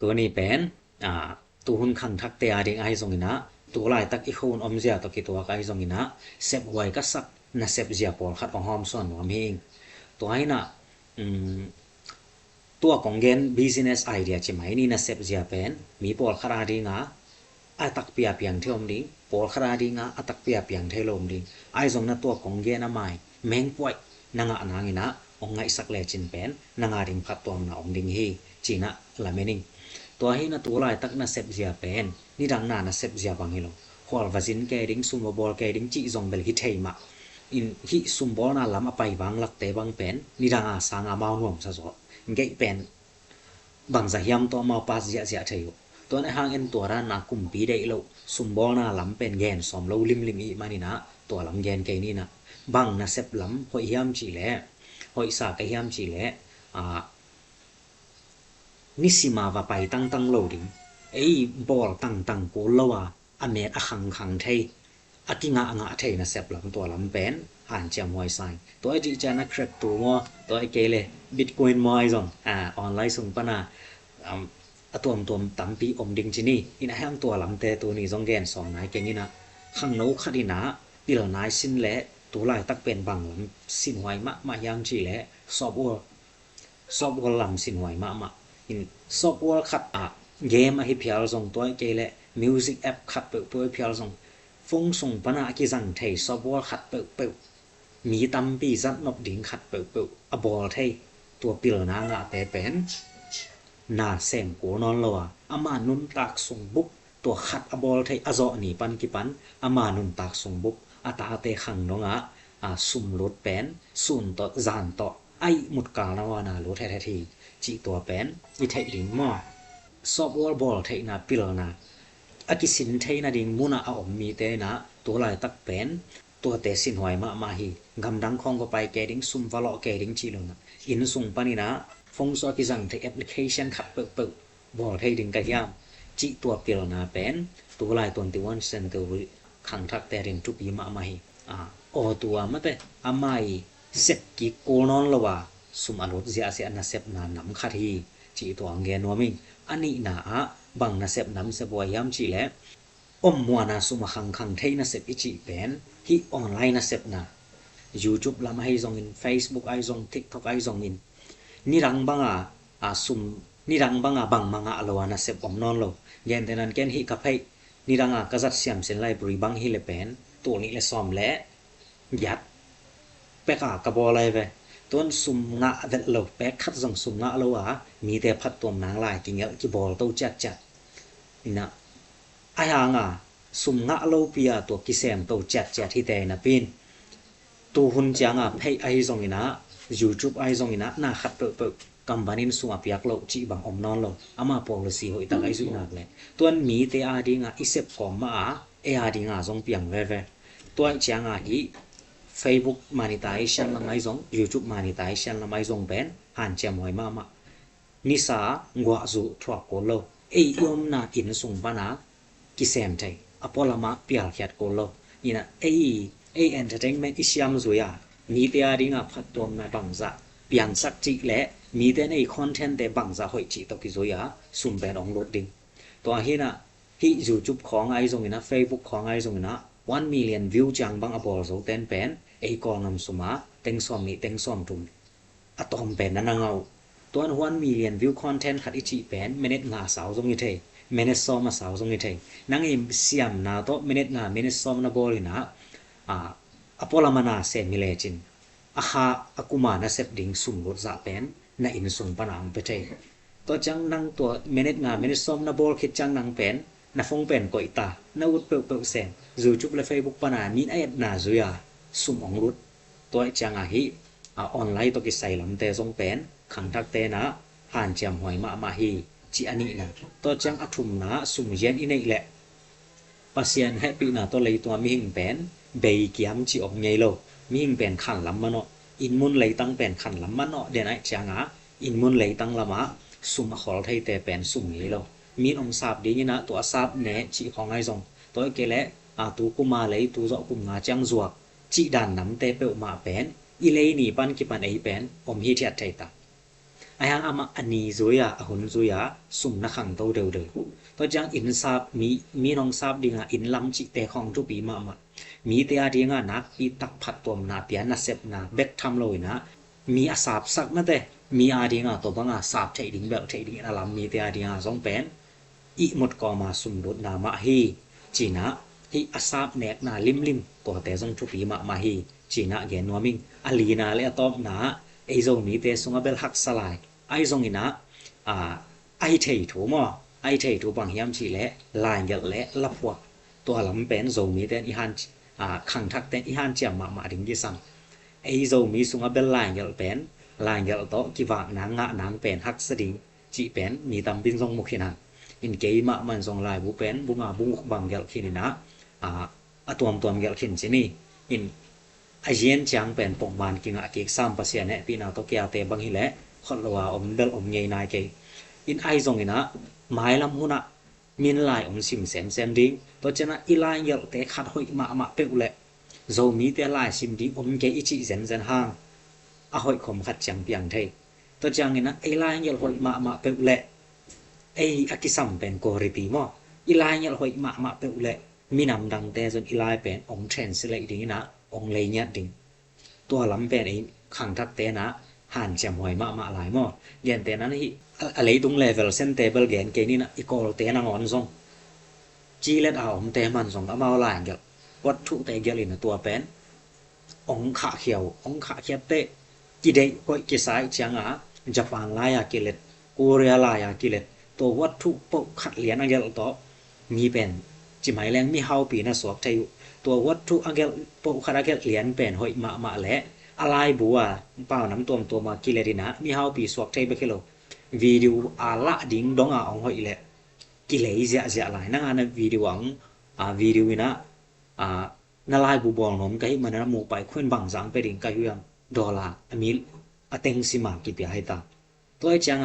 ตัวนี้เป็นตัวหุ่นขังทักเตอาดิงไอซงอินะตัวลายตักอีโคนอมเสียตกิตัวไอซงอินะเซบไว้ก็สักนะเซบเสียปอลขัดของหอมส่วนหัวเองตัวไอ้น่ะตัวของเกน business idea ใช่ไหมนี่นะเซบเสียเป็นมีปอลขราดิงอาตักเปียเปียงเทอมดิงปอลขราดิงอาตักเปียเปียงเทลมดิงไอซงนะตัวของเกนไม่แมงป่วยนางนางอินะองไงสักเลจินเป็นนางดิงพัดตัวนะองดิงฮีจีนะละเมนิงตัวให้นะตัวลายตักนะเซบเสียเป็นนี่ดังนานะเซบเสียบังฮิโลขอลวาซินแกดิงซุมบอลแกดิงจิจงเบลฮิเทยมาอินฮิซุมบอลนะลำไปบางลักเตบังเป็นนี่ดังสางมาวงซะซอเกยเป็นบางจะยามตัวมาปาสเสียเทยตัวในห้างเอ็นตัวร้านนากุมปีได้โลซุมบอลนะลำเป็นแกนสอมโลลิมอีมานี่นะตัวลำแกนแกนี่นะบังนะเซบลำหอยยามจีแลหอยสากยามจีแลนิสิมาว่าไปตั้งโลดิงไอ้บอลตั้งโกลละว่าอเมอขังไทยอกิงะไทยนะเซบลำตัวลำเป็นอ่านจำไว้ใส่ตัวไอ้ดิจานะคริปโตตัวไอ้เกเลบิตคอยน์มอยซองออนไลน์ส่งปะนะตัวตัมปีอมดิงจินี่อินะแฮมตัวลำเตตัวนี้ซองแกน2นายเกนี่นะขังโนคดินะปิลนายสินแลตัวลายตักเป็นบังลำสินหวยมะยามจีแลสอบอัวลำสินหวยมะin software khat game hi phial song toy ke le music app khat pe toy phial song phong song pana ki jang thei software khat pe mi tam pi zat nop ding khat pe a bol thei tua pil na nga te pen na sem ko non lo ama nun tak song buk tua khat a bol thei a zo ni pan ki pan ama nun tak song buk ata te khang no nga sum lot pen sun to zan to ai mut ka na wa na lo the thiจีตัวเป็นวิเทลิงมอซอฟต์แวร์บอลเทนะปิลนะอกิสินเทนะดิงมุนะออมมีเตนะตัวลายตักเป็นตัวเตสินหวยมาฮีกำดังของก็ไปแกดิงซุมวาลอแกดิงจีลนะอินซุงปานี่นะฟงซอกิจังเทแอปพลิเคชันขับเปิบอลเทดิงกะยามจีตัวปิลนะเป็นตัวลายตัวที่วันเซนเตอร์ขังทักแต่รินทุปีมาฮีตัวมะเตอะไมเซบกิโกนอนละว่าซุมอลดเสียนะเซบนานำคัดฮีจีตัวอังเกนวมิงอันนี้นะบังนะเซบนำเซบวยามจีแลมัวนะซุมขังเทนะเซบอิจิเป็นฮีออนไลน์นะเซบนะ YouTube ลำให้ซองอิน Facebook ไอซอง TikTok ไอซองอินนี่รังบังซุมนี่รังบังบังมังอลวานะเซบอมนอนโลเย็นแต่นั้นเกนฮีกับให้นี่รังกะจัดเสียมเซนไลบรารีบังฮีเลเป็นตัวนี้ละซ้อมและยัดเปกกะบอไลเวต้นซุมงะเดลแปกคัดจังซุมงะโลมีแต่พัดตัวนางลายกิงเอจิบอลโตจัดนี่นะไอ้หางซุมงะโลเปียตัวกิเซมโตจัดที่แต่นะปินตัวหุ่นจังเพย์ไอซงอินะ YouTube ไอซงอินะน่าคัดเปิกกำบันินสุอาเปียกโลจิบังอมนอนโลอามา policy โหตักไอซุนักเลยตัวมีแต่อาดิงอิเซบของมาอาดิงซงเปียงเวตัวจังฮีFacebook monetization ละไม่ซง YouTube monetization ละไม่ซงเป็นหันเจมวยมานิสางวจูทรักโกโลยอมนาอินสุงปนากิเซมไทอปอลมาเปียเขียดโกโลนี่นะentertainment อิชยามซุยมีแต่ดิงพัดตัวมาบังซะเปียนสักจิและมีแต่ในคอนเทนต์แต่บังซะหอยจิตกิซุยซุมเป็นองโลดดิงตัวฮีนะฮี YouTube ของไอซงนะ Facebook ของไอซงนะ1 million view จังบังอบอลโซเต้นเป็นกองนำสุมาเต็งซ้อมมีเต็งซ้อมทุมตอมเป็นนั่นเงาตัว1 million view content ขัดอิจิเป็นเมเนตงาสาวทรงยี่เทเมเนตซ้อมมาสาวทรงยี่เทนั่งเสียมนาโตเมเนตงาเมเนตซ้อมนาบอลินะอปอลามานาเซมิเลจินอากุมานาเซบดิงสุมรถจะเป็นนาอินสุงปนางไปเทตัวจังนั่งตัวเมเนตงาเมเนตซ้อมนาบอลคิดจังนั่งเป็นนาฟงเป็นก่อยตานาวุดเปิลเซนYouTube และ Facebook ปนานินไอนาซุยาซุมองรุดตัวจังฮีออนไลน์ตัวกิใส่ลำเตซงเป็นขังทักเตนะผ่านจำหอยมาฮีจีอันนี้นะตัวจังอทุมนะซุมเย็นอินนี่แหละปัสยันให้ปีนะตัวเลยตัวมีหิงเป็นเบยเกียมจีออกไงโลมีหิงเป็นขันลำมันเนาะอินมุนเลยตั้งเป็นขันลำมันเนาะเดี๋ยวไอจังอินมุนเลยตั้งละมะซุมขอลไทยแต่เป็นซุมนี้โลมีองศาบดีนี่นะตัวซาบเนะจีของไอซงตัวเกละตูกุมาเลยตูจะกุมงาจังจวกจีดันน้ำเตเปอมาเป็นอีเลยนี่ปันกิปันไอเป็นอมฮีเทียดไทตาไอ ayang ama ani zoya ahun zoya sumna khang to deu deu to jang in sap mi nong sap dinga in lam chi te khong tu pi ma mi te a dinga nak pi tak phat tom na pian na sep na bek tham loi na mi asap sak na te mi a dinga to banga sap thei ding bel thei ding na lam mi te a dinga song pen i mot ko ma sum dot na ma hi china hi asap nek na lim to te song tu pi ma hi china gen noming alina le top na ei zong mi te sunga bel hak salai ai zong ina ai thei thu mo ai thei thu bang hiam chi le lai gel le lapwa to lam pen zo mi ten i han khang thak ten i han chiam ma ding gi sang ei zo mi sunga bel lai gel pen lai gel to ki wak na nga nang pen hak sading chi pen mi tam bin zong mu khina in ke ma man zong lai bu pen bu nga bu bang gel khinina atom gel khin chini in ajen chang pen pong man ki nga ke sam pasien ne pi na to kya te bang hi le khot lawa om dal om ngei nai ke in ai zong ina mai lam huna min lai om sim sem ding to chana ilai yel te khat hoi ma pe ule zo mi te lai sim ding om ke ichi zen hang a hoi khom khat chang piang thei to chang ina ilai yel hoi ma pe ule ei akisam pen ko riti mo ilai yel hoi ma pe ule minam dang te zon ilai pen om translate ding ina ong le nyat ding to lam pen ei khang thak te na han cham hoi ma lai mo yen te nan hi alei tung level sen table gen ke ni na equal te na ngon song chi let a om te man song amao lai gel wat thu te gel in tua pen ong kha khiat te ki dei koi ki sai chang Japan la ya ki let Korea la ya ki let to wat thu po khat lian a gel to mi pen chi mai leng mi hau pi na sok thaiตัววัตถุอังเกลปกคาราเกลเหรียญเป็นหอยมาและอะไรบัวเปล่าน้ำตัวมากิเลรินะมีเฮาปีสวกใจไปคิโลวิดีโออาละดิ้งดงองหอยแหละกิเลเสียหลายนะวิดีโอวิดีโอนะนาลายบูบอลนมไกมันนะหมู่ไปควนบังสังไปดิ้งไกยังดอลลาร์อเมริกเต็งสิมากิเปียให้ตาตัวจัง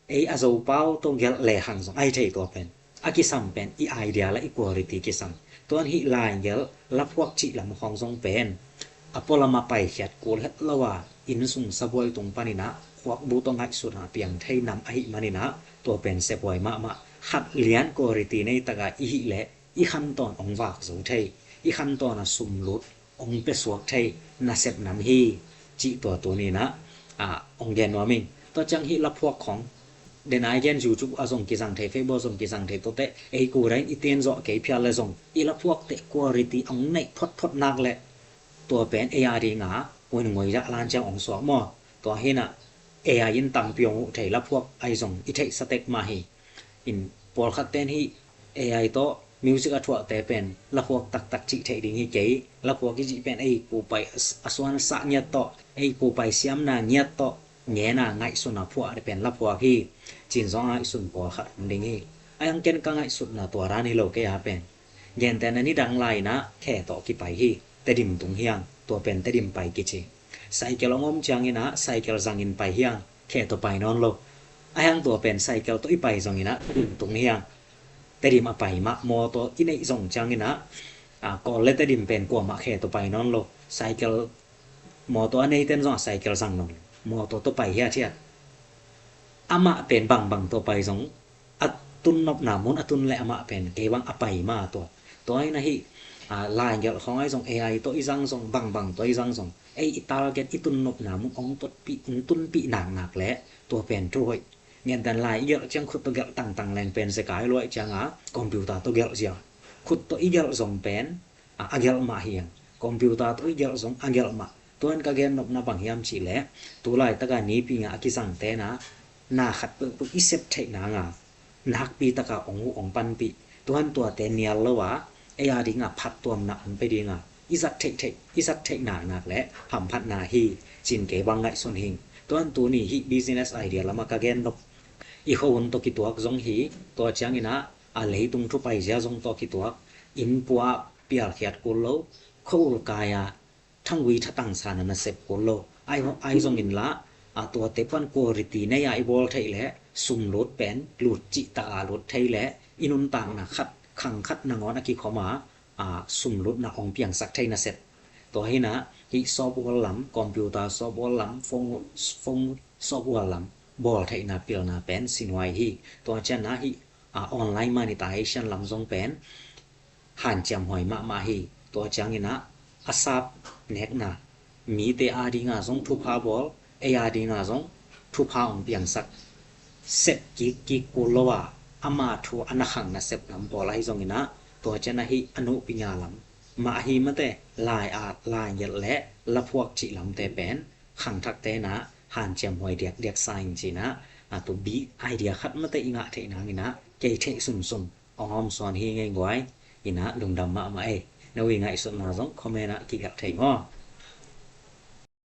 ไอ้อาโซเป้าตรงเกลแหล่หังสองไอ้ไทยตัวเป็นอากิซัมเป็นอีไอเดียและอีควอลิตี้กิซัมตัวนี้ลายเยอะรับพวกจิลำของทรงเป็นอพอลมาไปเขียดกูเฮ็ดละว่าอินสุงสะบวยตรงปานินะควักบูตองให้สุดหาเปียงไทยนำไอ้มานินะตัวเป็นเสบวยมาขัดเลียนกอริตีในตะกาอีและอีขั้นตอนองวากสูไทยอีขั้นตอนสุมลุดองเปสวกไทยนาเสบนำฮีจิตัวนี้นะองเยนว่ามิงตัวจังฮีรับพวกของเดนายเกนจูจุอาซงกิซังเทเฟบอซงกิซังเทโตเตไอกูไรอีเตียนโซเกพิอาเลซงอีละพวกเตควอริตีองในพดนักแหละตัวเป็นเออาดีงาวนงวยจะลานจังองสวมอตัวเฮนะเออายินตังเปียงไทละพวกไอซงอีไทสเต็กมาฮีอินปอลคัตเตนฮีเอไอโตมิวสิกอัตวะเตเป็นละพวกตักจิไทดิงฮีเกละพวกกิจิเป็นไอกูไปอสวนสะเนียโตไอกูไปเสียมนาเนียโตแงน่ะไงสุนพวกเป็นละพวกฮีจินซองไอสุนปอขัดดิงฮีไออังเกนกังไอสุนนะตัวร้านฮีโลเกยาเป็นเย็นแต่นั้นนี่ดังไลนะแค่ต่อกี่ไปฮีแต่ดิมตุงเฮียงตัวเป็นแต่ดิมไปกิจิใส่เกลงอมจังอินะใส่เกลจังอินไปเฮียงแค่ตัวไปนอนโลไออังตัวเป็นใส่เกลตัวอีไปจังอินะดิมตุงเฮียงแต่ดิมไปมะโมตัวอินไอส่งจังอินะก่อนเลยแต่ดิมเป็นกว่ามาแค่ตัวไปนอนโลใส่เกลโมตัวอันนี้เต้นซองใส่เกลจังนอนโมตัวไปเฮียเทียอามาเป็นบังตัวไปสองอตุนนบนามุนอตุนและอามาเป็นเกวังอไปมาตัวไอ้นะฮิลายเกี่ยวของไอ้สอง AI ตัวอีสังสองบังตัวอีสังสองไอ้ตาเกตอีตุนนบนามุองตดปีตุนปีหนักและตัวเป็นช่วยเงี้ยแต่ลายเยอะจังขุดตัวเกลต่างแรงเป็นสกายรวยจังคอมพิวเตอร์ตัวเกลเสียขุดตัวอีเกลสองเป็นเกลมาเฮียงคอมพิวเตอร์ตัวอีเกลสองเกลมาตัวนั้นก็เกนนบนาบังยามชีและตัวลายตะการนี้ปีงากิสังเตนะนาขัดปึกอีเซปไทนางานักปีตะกะองปันปีตัวเตเนียลละวะไอ้อาดิงะพัดตัวหนักไปดิงะอีสักเทคนักและหำพัดนาฮีจินเกบังไงส่วนหิงตัวนี้ฮี business idea ละมากะเกนดอกอีเขาวนตกิตัวจงฮีตัวจังอินะอะไรตุงทุไปเสียจงตกิตัวอินปัวเปียเขียดกุลโลเขาอุลกายาทั้งวิทตั้งสานะเสพกุลโลไอจงอินละตัวเตปันกอริตีในไอบอลไทยและสุมรถเป็นหลุดจิตารถไทยและอินุนต่างนะขังคัดนางอนกิเข้ามาสุมรถนะองเปียงสักไทยนะเสร็จตัวให้นะฮิซอฟต์แวร์ลำคอมพิวเตอร์ซอฟต์แวร์ลำฟงซอฟต์แวร์ลำ bol thai na pil na pen sinwai hi to chan na hi online monetization lam jong pen han cham hoi ma hi to chang ina asap nek na mi te adi nga jong thu pha bol adi nga jong thu pha ong piang sak set ki ko lowa ama thu anakhang na sep lam bol ai jong ina to chan na hi anu pinya lam ma hi mate lai lai yel le la phok chi lam te pen khang thak te na han cham hoi dek sain chi na to bi idea khat mate inga the na ngina ke the sum om son hi ngai ngoi ina lung dam ma e no wi ngai so na jong comment na ki gap thai ngo